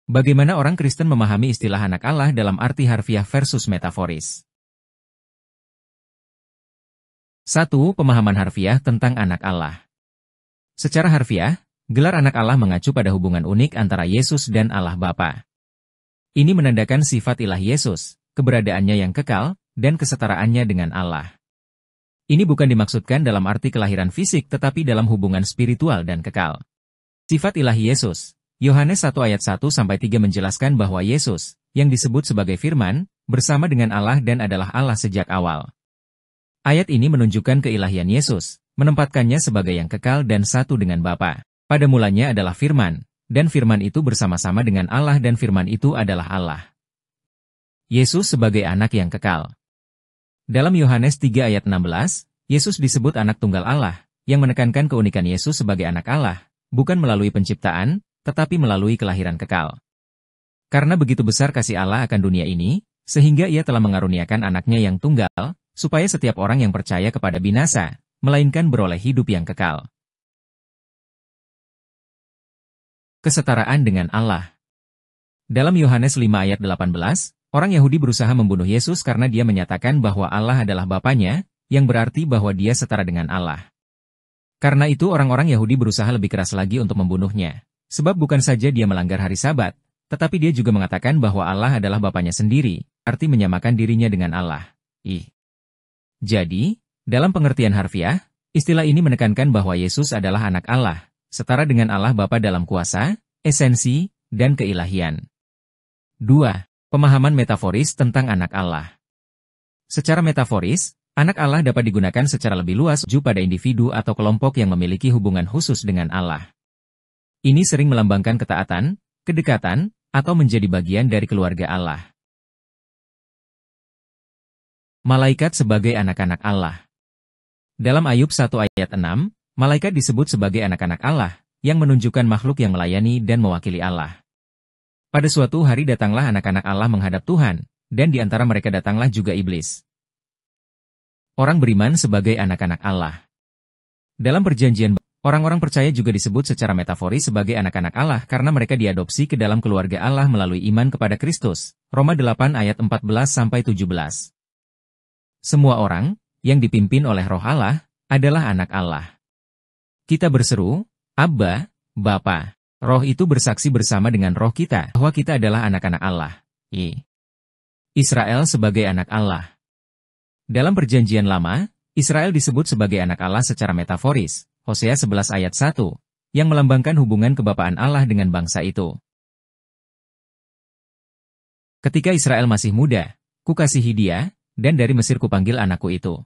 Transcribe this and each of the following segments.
Bagaimana orang Kristen memahami istilah anak Allah dalam arti harfiah versus metaforis? 1. Pemahaman harfiah tentang anak Allah. Secara harfiah, gelar anak Allah mengacu pada hubungan unik antara Yesus dan Allah Bapa. Ini menandakan sifat ilahi Yesus, keberadaannya yang kekal, dan kesetaraannya dengan Allah. Ini bukan dimaksudkan dalam arti kelahiran fisik tetapi dalam hubungan spiritual dan kekal. Sifat ilahi Yesus, Yohanes 1 ayat 1-3 menjelaskan bahwa Yesus, yang disebut sebagai Firman, bersama dengan Allah dan adalah Allah sejak awal. Ayat ini menunjukkan keilahian Yesus, menempatkannya sebagai yang kekal dan satu dengan Bapa. Pada mulanya adalah Firman, dan Firman itu bersama-sama dengan Allah dan Firman itu adalah Allah. Yesus sebagai anak yang kekal. Dalam Yohanes 3 ayat 16, Yesus disebut anak tunggal Allah, yang menekankan keunikan Yesus sebagai anak Allah, bukan melalui penciptaan, tetapi melalui kelahiran kekal. Karena begitu besar kasih Allah akan dunia ini, sehingga Ia telah mengaruniakan anaknya yang tunggal, supaya setiap orang yang percaya kepada binasa, melainkan beroleh hidup yang kekal. Kesetaraan dengan Allah. Dalam Yohanes 5 ayat 18, orang Yahudi berusaha membunuh Yesus karena dia menyatakan bahwa Allah adalah Bapanya, yang berarti bahwa dia setara dengan Allah. Karena itu orang-orang Yahudi berusaha lebih keras lagi untuk membunuhnya. Sebab bukan saja dia melanggar hari Sabat, tetapi dia juga mengatakan bahwa Allah adalah Bapanya sendiri, arti menyamakan dirinya dengan Allah. Jadi, dalam pengertian harfiah, istilah ini menekankan bahwa Yesus adalah anak Allah, setara dengan Allah Bapa dalam kuasa, esensi, dan keilahian. 2. Pemahaman metaforis tentang anak Allah. Secara metaforis, anak Allah dapat digunakan secara lebih luas pada individu atau kelompok yang memiliki hubungan khusus dengan Allah. Ini sering melambangkan ketaatan, kedekatan, atau menjadi bagian dari keluarga Allah. Malaikat sebagai anak-anak Allah. Dalam Ayub 1 ayat 6, malaikat disebut sebagai anak-anak Allah, yang menunjukkan makhluk yang melayani dan mewakili Allah. Pada suatu hari datanglah anak-anak Allah menghadap Tuhan, dan di antara mereka datanglah juga iblis. Orang beriman sebagai anak-anak Allah. Dalam perjanjian, orang-orang percaya juga disebut secara metaforis sebagai anak-anak Allah karena mereka diadopsi ke dalam keluarga Allah melalui iman kepada Kristus. Roma 8 ayat 14-17. Semua orang, yang dipimpin oleh Roh Allah, adalah anak Allah. Kita berseru, Abba, Bapa. Roh itu bersaksi bersama dengan roh kita bahwa kita adalah anak-anak Allah. Israel sebagai anak Allah. Dalam perjanjian lama, Israel disebut sebagai anak Allah secara metaforis, Hosea 11 ayat 1, yang melambangkan hubungan kebapaan Allah dengan bangsa itu. Ketika Israel masih muda, kukasihi dia, dan dari Mesir kupanggil anakku itu.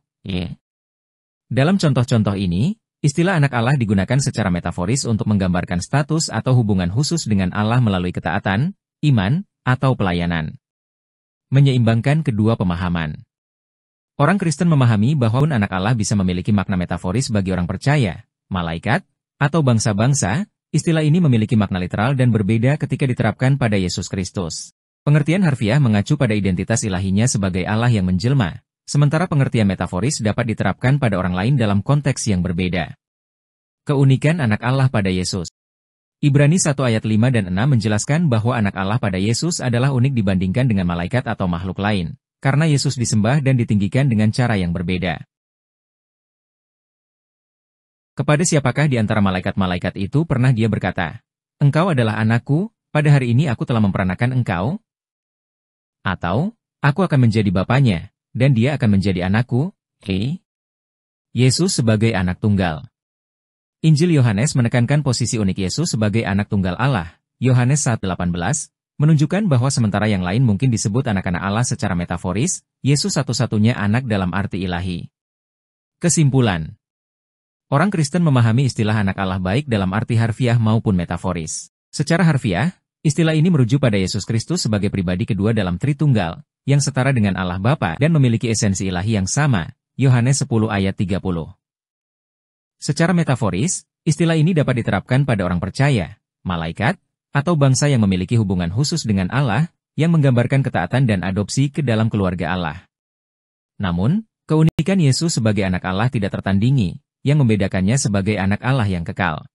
Dalam contoh-contoh ini, istilah anak Allah digunakan secara metaforis untuk menggambarkan status atau hubungan khusus dengan Allah melalui ketaatan, iman, atau pelayanan. Menyeimbangkan kedua pemahaman. Orang Kristen memahami bahwa anak Allah bisa memiliki makna metaforis bagi orang percaya, malaikat, atau bangsa-bangsa. Istilah ini memiliki makna literal dan berbeda ketika diterapkan pada Yesus Kristus. Pengertian harfiah mengacu pada identitas ilahinya sebagai Allah yang menjelma, sementara pengertian metaforis dapat diterapkan pada orang lain dalam konteks yang berbeda. Keunikan anak Allah pada Yesus. Ibrani 1 ayat 5 dan 6 menjelaskan bahwa anak Allah pada Yesus adalah unik dibandingkan dengan malaikat atau makhluk lain, karena Yesus disembah dan ditinggikan dengan cara yang berbeda. Kepada siapakah di antara malaikat-malaikat itu pernah dia berkata, "Engkau adalah anakku, pada hari ini aku telah memperanakan engkau"? Atau, "Aku akan menjadi bapanya, dan dia akan menjadi anakku"? Yesus sebagai anak tunggal. Injil Yohanes menekankan posisi unik Yesus sebagai anak tunggal Allah. Yohanes 1:18, menunjukkan bahwa sementara yang lain mungkin disebut anak-anak Allah secara metaforis, Yesus satu-satunya anak dalam arti ilahi. Kesimpulan. Orang Kristen memahami istilah anak Allah baik dalam arti harfiah maupun metaforis. Secara harfiah, istilah ini merujuk pada Yesus Kristus sebagai pribadi kedua dalam Tritunggal, yang setara dengan Allah Bapa dan memiliki esensi ilahi yang sama. Yohanes 10 ayat 30. Secara metaforis, istilah ini dapat diterapkan pada orang percaya, malaikat, atau bangsa yang memiliki hubungan khusus dengan Allah, yang menggambarkan ketaatan dan adopsi ke dalam keluarga Allah. Namun, keunikan Yesus sebagai anak Allah tidak tertandingi, yang membedakannya sebagai anak Allah yang kekal.